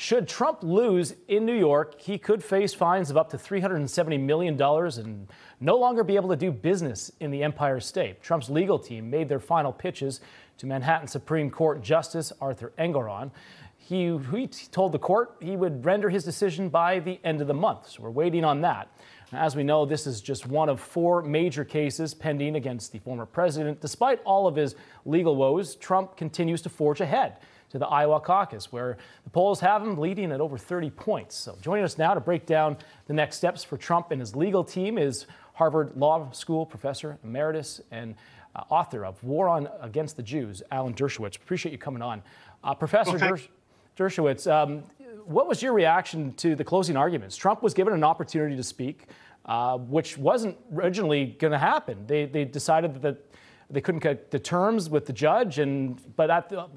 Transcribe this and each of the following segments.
Should Trump lose in New York, he could face fines of up to $370 million and no longer be able to do business in the Empire State. Trump's legal team made their final pitches to Manhattan Supreme Court Justice Arthur Engoron. He told the court he would render his decision by the end of the month, so we're waiting on that. As we know, this is just one of 4 major cases pending against the former president. Despite all of his legal woes, Trump continues to forge ahead to the Iowa caucus, where the polls have him leading at over 30 points. So joining us now to break down the next steps for Trump and his legal team is Harvard Law School professor emeritus and author of War Against the Jews, Alan Dershowitz. Appreciate you coming on. Professor Dershowitz, what was your reaction to the closing arguments? Trump was given an opportunity to speak, which wasn't originally going to happen. They decided that they couldn't get the terms with the judge, but at the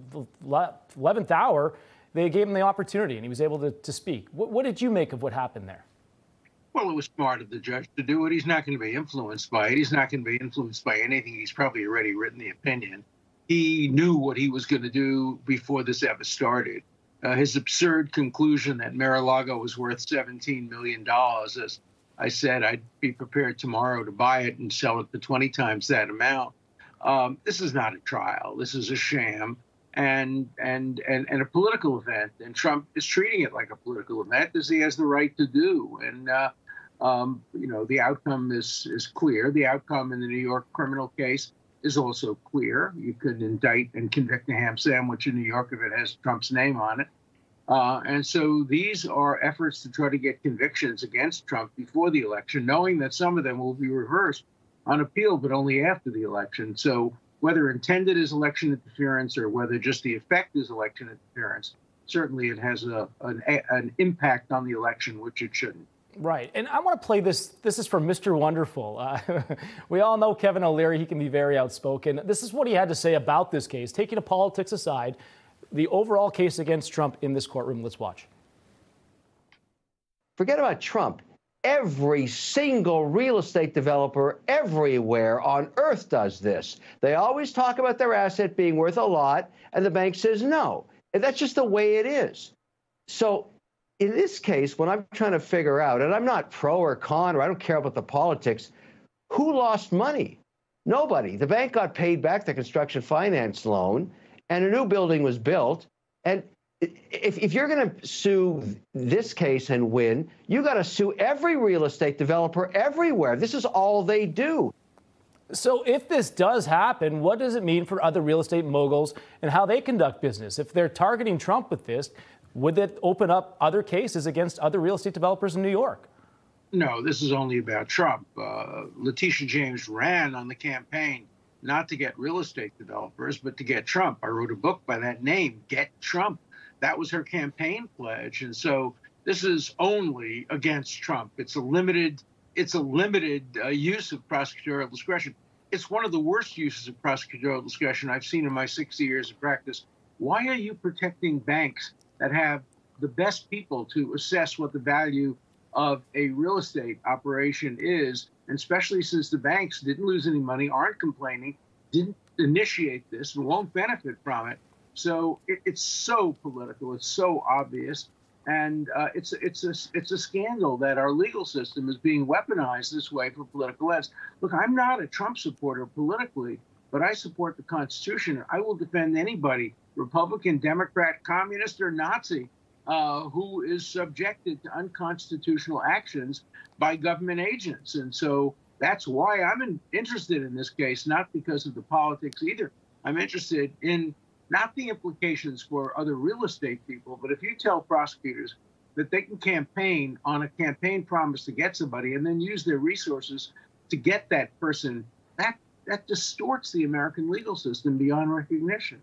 11th hour, they gave him the opportunity, and he was able to speak. What did you make of what happened there? Well, it was smart of the judge to do it. He's not going to be influenced by it. He's not going to be influenced by anything. He's probably already written the opinion. He knew what he was going to do before this ever started. His absurd conclusion that Mar-a-Lago was worth $17 million, as I said, I'd be prepared tomorrow to buy it and sell it for 20 times that amount. This is not a trial. This is a sham and a political event. And Trump is treating it like a political event, as he has the right to do. And, you know, the outcome is clear. The outcome in the New York criminal case is also clear. You could indict and convict a ham sandwich in New York if it has Trump's name on it. And so these are efforts to try to get convictions against Trump before the election, knowing that some of them will be reversed on appeal, but only after the election. So whether intended as election interference or whether just the effect is election interference, certainly it has an impact on the election, which it shouldn't. Right. And I want to play this. This is from Mr. Wonderful. We all know Kevin O'Leary. He can be very outspoken. This is what he had to say about this case. Taking the politics aside, the overall case against Trump in this courtroom. Let's watch. Forget about Trump. Every single real estate developer everywhere on earth does this. They always talk about their asset being worth a lot, and the bank says no. And that's just the way it is. So in this case, when I'm trying to figure out, and I'm not pro or con, or I don't care about the politics, who lost money? Nobody. The bank got paid back the construction finance loan, and a new building was built. And if you're going to sue this case and win, you got to sue every real estate developer everywhere. This is all they do. So if this does happen, what does it mean for other real estate moguls and how they conduct business? If they're targeting Trump with this, would it open up other cases against other real estate developers in New York? No, this is only about Trump. Letitia James ran on the campaign not to get real estate developers, but to get Trump. I wrote a book by that name, Get Trump. That was her campaign pledge. And so this is only against Trump. It's a limited use of prosecutorial discretion. It's one of the worst uses of prosecutorial discretion I've seen in my 60 years of practice. Why are you protecting banks that have the best people to assess what the value of a real estate operation is, and especially since the banks didn't lose any money, aren't complaining, didn't initiate this, and won't benefit from it? So it's so political, it's so obvious, and it's a scandal that our legal system is being weaponized this way for political ends. Look, I'm not a Trump supporter politically, but I support the Constitution. I will defend anybody, Republican, Democrat, communist, or Nazi, who is subjected to unconstitutional actions by government agents. And so that's why I'm interested in this case, not because of the politics either. I'm interested in not the implications for other real estate people, but if you tell prosecutors that they can campaign on a campaign promise to get somebody and then use their resources to get that person, that distorts the American legal system beyond recognition.